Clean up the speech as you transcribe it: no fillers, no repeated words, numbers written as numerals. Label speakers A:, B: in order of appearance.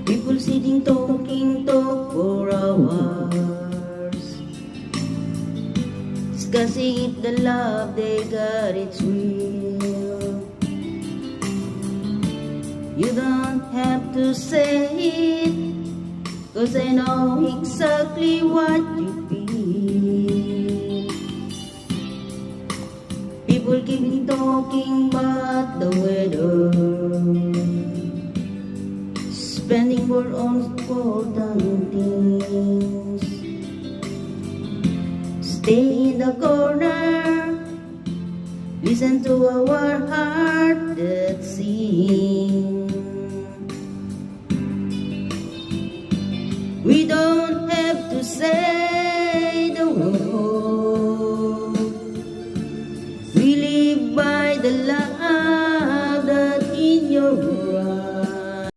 A: People sitting talking talk for hours, discussing if the love they got it's real. You don't have to say it, 'cause I know exactly what you feel. People keep talking about the weather, spending more on important things. Stay in the corner, listen to our heart that sings. We don't